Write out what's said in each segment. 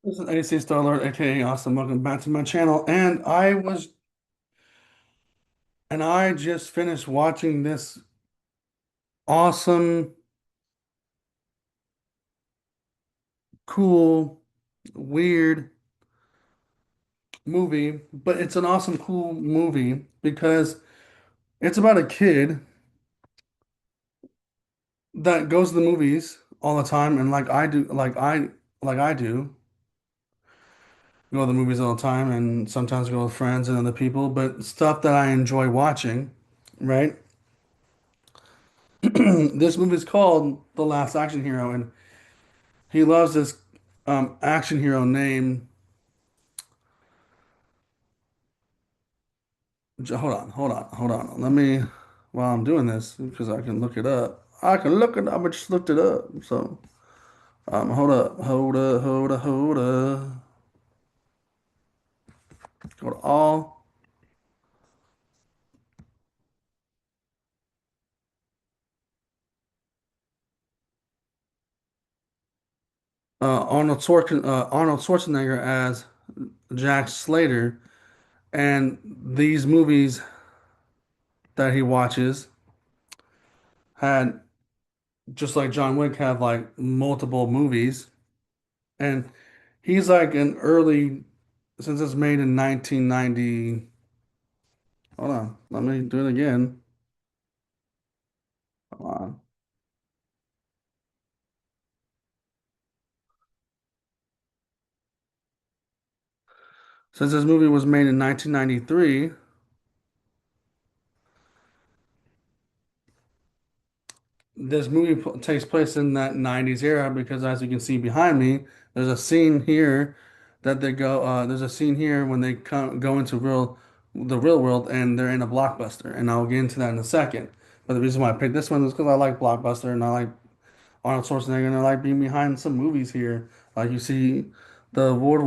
This is AC Starlord, aka Awesome. Welcome back to my channel. I just finished watching this awesome, cool, weird movie. But it's an awesome, cool movie because it's about a kid that goes to the movies all the time, and like I do, go to the movies all the time, and sometimes go with friends and other people. But stuff that I enjoy watching, right? This movie is called The Last Action Hero, and he loves this action hero name. Hold on. Let me, while I'm doing this, because I can look it up. I can look it up. I just looked it up. So, hold up. Go to all. Arnold Schwarzenegger as Jack Slater, and these movies that he watches had just like John Wick have like multiple movies, and he's like an early since it's made in 1990. Hold on, let me do it again. Come on. Since this movie was made in 1993, this movie takes place in that 90s era because as you can see behind me, there's a scene here there's a scene here when they go into the real world and they're in a blockbuster. And I'll get into that in a second. But the reason why I picked this one is because I like Blockbuster and I like Arnold Schwarzenegger and I like being behind some movies here. Like you see the World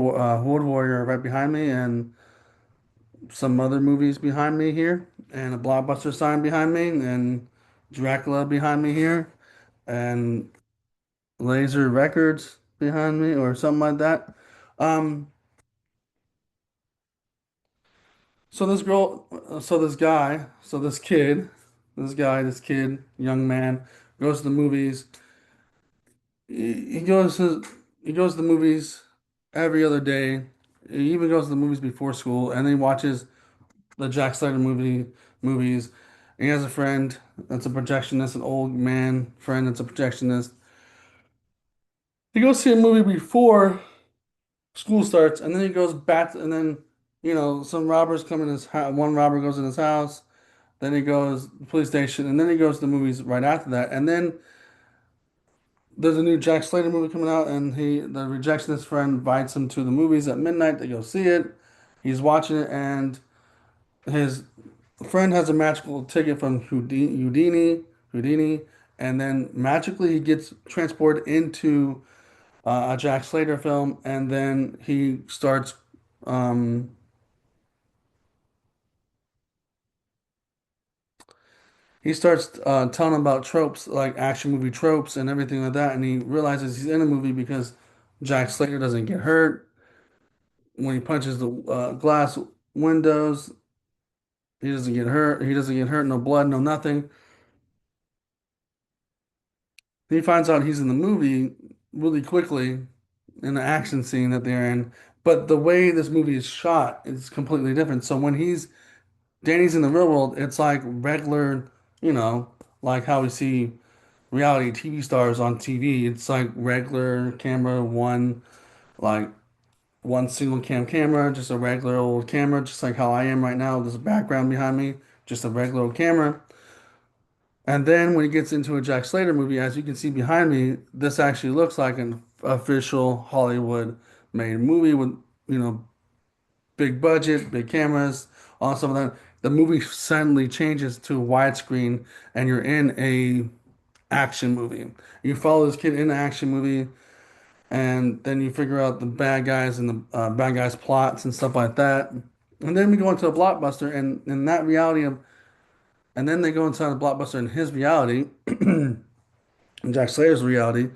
Warrior right behind me and some other movies behind me here, and a Blockbuster sign behind me, and Dracula behind me here, and Laser Records behind me, or something like that. Um, so this girl, so this guy, so this kid, this kid, young man, goes to the movies. He he goes to the movies every other day. He even goes to the movies before school, and then he watches the Jack Slater movies. And he has a friend that's a projectionist, an old man friend that's a projectionist. He goes see a movie before school starts, and then he goes back, and then some robbers come in his house. One robber goes in his house. Then he goes to the police station, and then he goes to the movies right after that. And then there's a new Jack Slater movie coming out, and the rejectionist friend invites him to the movies at midnight. They go see it. He's watching it, and his friend has a magical ticket from Houdini, and then magically he gets transported into a Jack Slater film, and then um, he starts telling about tropes like action movie tropes and everything like that, and he realizes he's in a movie because Jack Slater doesn't get hurt when he punches the glass windows. He doesn't get hurt. He doesn't get hurt. No blood. No nothing. He finds out he's in the movie really quickly in the action scene that they're in. But the way this movie is shot is completely different. So when Danny's in the real world, it's like regular, you know, like how we see reality TV stars on TV. It's like regular camera, like one single camera, just a regular old camera, just like how I am right now. There's a background behind me, just a regular old camera. And then when he gets into a Jack Slater movie, as you can see behind me, this actually looks like an official Hollywood made movie with, you know, big budget, big cameras, all some of that. The movie suddenly changes to widescreen and you're in a action movie. You follow this kid in an action movie and then you figure out the bad guys and the bad guys plots and stuff like that. And then we go into a blockbuster and in that reality of, and then they go inside the blockbuster in his reality, Jack Slater's reality.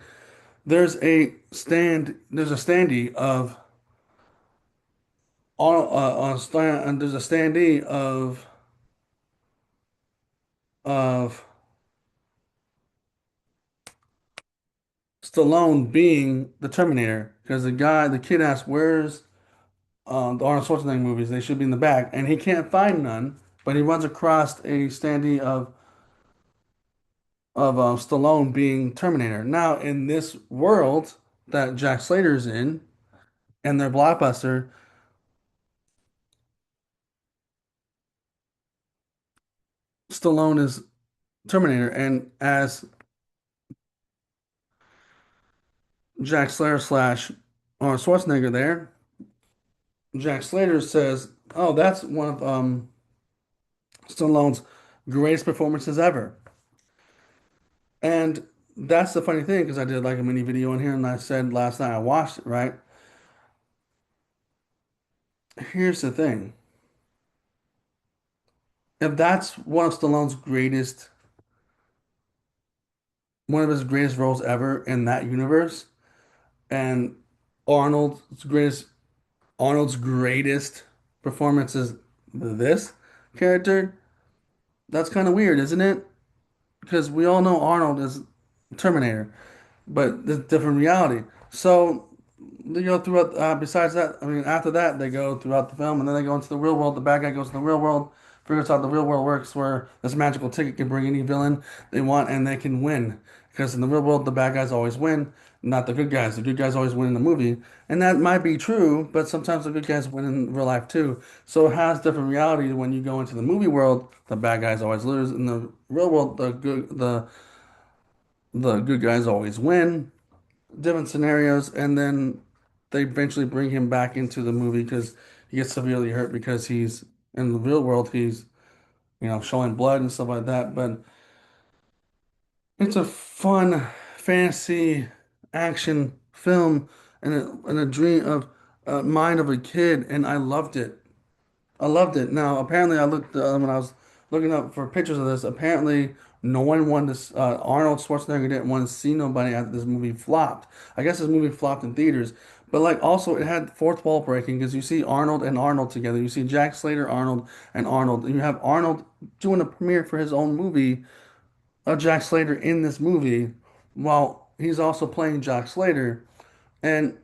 there's a standee of on stand and there's a standee of Stallone being the Terminator because the kid asks, "Where's the Arnold Schwarzenegger movies? They should be in the back," and he can't find none. But he runs across a standee of Stallone being Terminator. Now, in this world that Jack Slater's in, and their blockbuster, Stallone is Terminator, and as Jack Slater slash Arnold Schwarzenegger there, Jack Slater says, "Oh, that's one of Stallone's greatest performances ever." And that's the funny thing because I did like a mini video in here, and I said last night I watched it, right? Here's the thing. If that's one of his greatest roles ever in that universe, and Arnold's greatest, Arnold's greatest performance is this character, that's kind of weird, isn't it? Because we all know Arnold is Terminator, but the different reality. So they go throughout. Besides that, I mean, after that, they go throughout the film, and then they go into the real world. The bad guy goes to the real world, figures out the real world works, where this magical ticket can bring any villain they want, and they can win. Because in the real world, the bad guys always win, not the good guys. The good guys always win in the movie, and that might be true, but sometimes the good guys win in real life too. So it has different reality when you go into the movie world. The bad guys always lose. In the real world, the good guys always win. Different scenarios, and then they eventually bring him back into the movie because he gets severely hurt because he's in the real world. He's showing blood and stuff like that. But it's a fun fantasy action film and a dream of mind of a kid, and I loved it. I loved it. Now, apparently, I looked when I was looking up for pictures of this. Apparently, no one wanted to. Arnold Schwarzenegger didn't want to see nobody after this movie flopped. I guess this movie flopped in theaters, but like also it had fourth wall breaking because you see Arnold and Arnold together. You see Jack Slater, Arnold, and Arnold. And you have Arnold doing a premiere for his own movie of Jack Slater in this movie, while he's also playing Jack Slater. And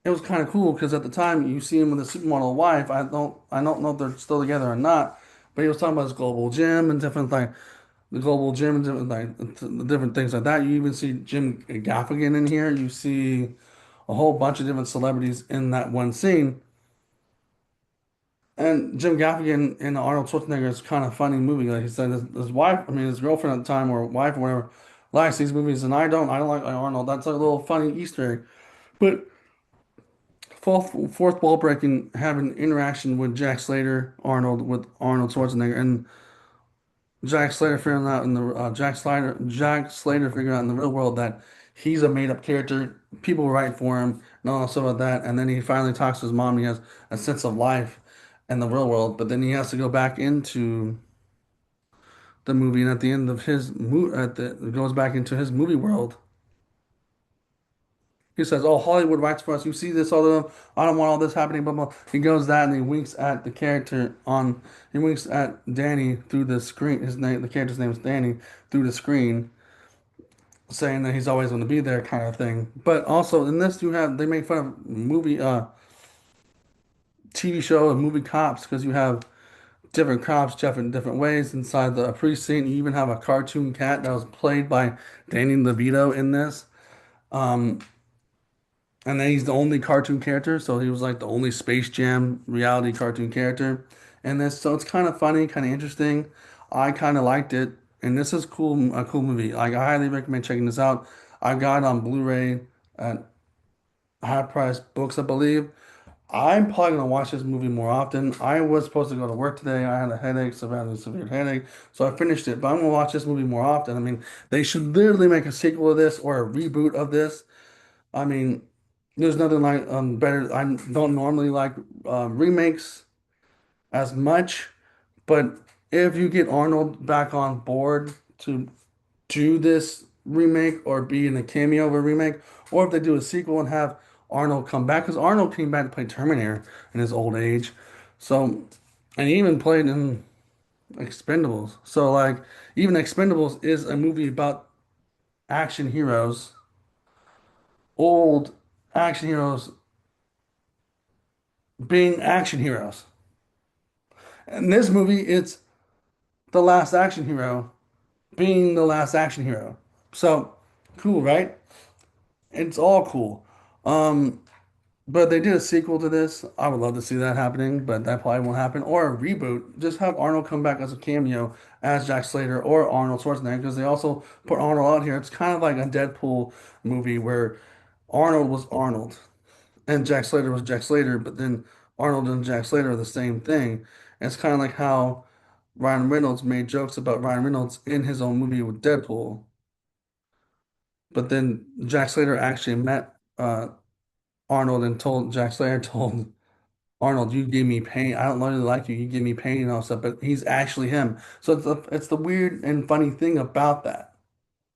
it was kind of cool because at the time you see him with a supermodel wife. I don't know if they're still together or not, but he was talking about his global gym and different like the global gym and different the different things like that. You even see Jim Gaffigan in here. You see a whole bunch of different celebrities in that one scene. And Jim Gaffigan in Arnold Schwarzenegger is kind of funny movie. Like he said, his wife, I mean his girlfriend at the time or wife or whatever, likes these movies, and I don't. I don't like Arnold. That's a little funny Easter egg. But fourth wall breaking, having interaction with Jack Slater, Arnold with Arnold Schwarzenegger, and Jack Slater figuring out in the Jack Slater figuring out in the real world that he's a made up character. People write for him and all stuff like that, and then he finally talks to his mom. He has a sense of life in the real world, but then he has to go back into the movie, and at the end of his at the goes back into his movie world. He says, "Oh, Hollywood writes for us. You see this all the time. I don't want all this happening." Blah blah. He goes that and he winks at the character on. He winks at Danny through the screen. His name, the character's name is Danny through the screen, saying that he's always going to be there, kind of thing. But also in this, you have they make fun of TV show and movie cops because you have different cops, different ways inside the precinct. You even have a cartoon cat that was played by Danny DeVito in this. Um, And then he's the only cartoon character, so he was like the only Space Jam reality cartoon character in this. So it's kind of funny, kind of interesting. I kind of liked it, and this is cool, a cool movie. Like I highly recommend checking this out. I got it on Blu-ray at High Price Books, I believe. I'm probably gonna watch this movie more often. I was supposed to go to work today. I had a headache, severe headache, so I finished it. But I'm gonna watch this movie more often. I mean, they should literally make a sequel of this or a reboot of this. I mean, there's nothing like better. I don't normally like remakes as much, but if you get Arnold back on board to do this remake or be in a cameo of a remake, or if they do a sequel and have Arnold come back, because Arnold came back to play Terminator in his old age. So, and he even played in Expendables. So, like, even Expendables is a movie about action heroes, old action heroes being action heroes. In this movie, it's the last action hero being the last action hero. So, cool, right? It's all cool. Um, but they did a sequel to this. I would love to see that happening, but that probably won't happen. Or a reboot. Just have Arnold come back as a cameo as Jack Slater or Arnold Schwarzenegger because they also put Arnold out here. It's kind of like a Deadpool movie where Arnold was Arnold and Jack Slater was Jack Slater, but then Arnold and Jack Slater are the same thing. And it's kind of like how Ryan Reynolds made jokes about Ryan Reynolds in his own movie with Deadpool, but then Jack Slater actually met Arnold and told Jack Slater told Arnold, "You give me pain. I don't really like you. You give me pain and all stuff." But he's actually him. So it's the weird and funny thing about that.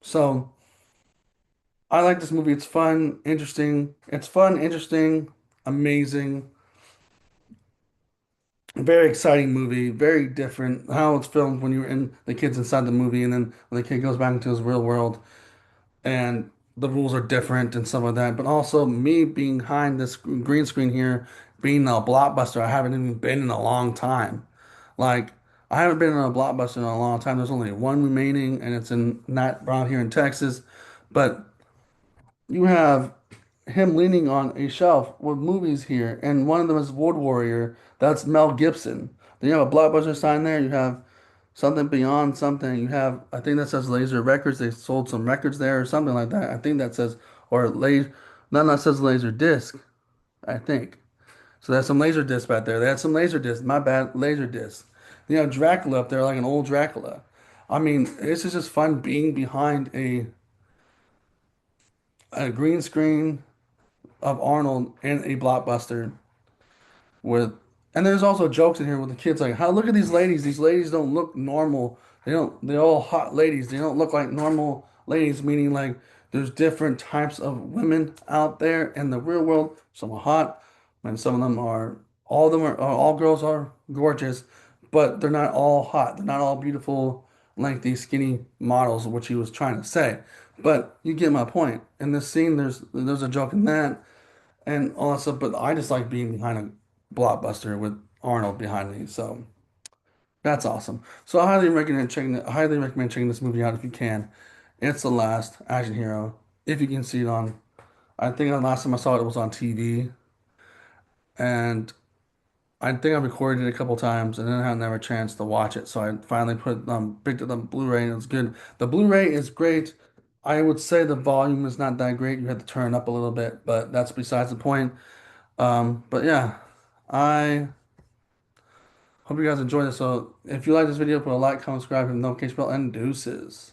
So I like this movie. It's fun, interesting. It's fun, interesting, amazing. Very exciting movie, very different. How it's filmed when you're in the kid's inside the movie, and then when the kid goes back into his real world, and the rules are different and stuff like that. But also me being behind this green screen here, being a blockbuster, I haven't even been in a long time. Like I haven't been in a blockbuster in a long time. There's only one remaining, and it's in not around here in Texas. But you have him leaning on a shelf with movies here, and one of them is Road Warrior. That's Mel Gibson. Then you have a Blockbuster sign there. You have something beyond something. You have, I think that says Laser Records. They sold some records there or something like that. I think that says, or laser, none that says Laser Disc. I think so. There's some Laser Disc back there. They had some Laser Disc. My bad, Laser Disc. You have Dracula up there, like an old Dracula. I mean, this is just fun being behind a green screen of Arnold in a blockbuster with, and there's also jokes in here with the kids like, how look at these ladies. These ladies don't look normal. They're all hot ladies. They don't look like normal ladies, meaning like there's different types of women out there in the real world. Some are hot, and some of them are, all of them are, all girls are gorgeous, but they're not all hot. They're not all beautiful, like these skinny models, which he was trying to say. But you get my point. In this scene, there's a joke in that and all that stuff. But I just like being behind a blockbuster with Arnold behind me. So that's awesome. So I highly recommend checking this movie out if you can. It's the last action hero. If you can see it on, I think the last time I saw it, it was on TV, and I think I recorded it a couple times, and then I had never a chance to watch it. So I finally picked it up Blu-ray, and it was good. The Blu-ray is great. I would say the volume is not that great. You had to turn it up a little bit, but that's besides the point. But yeah, I hope you guys enjoyed this. So if you like this video, put a like, comment, subscribe, and notification bell, and deuces.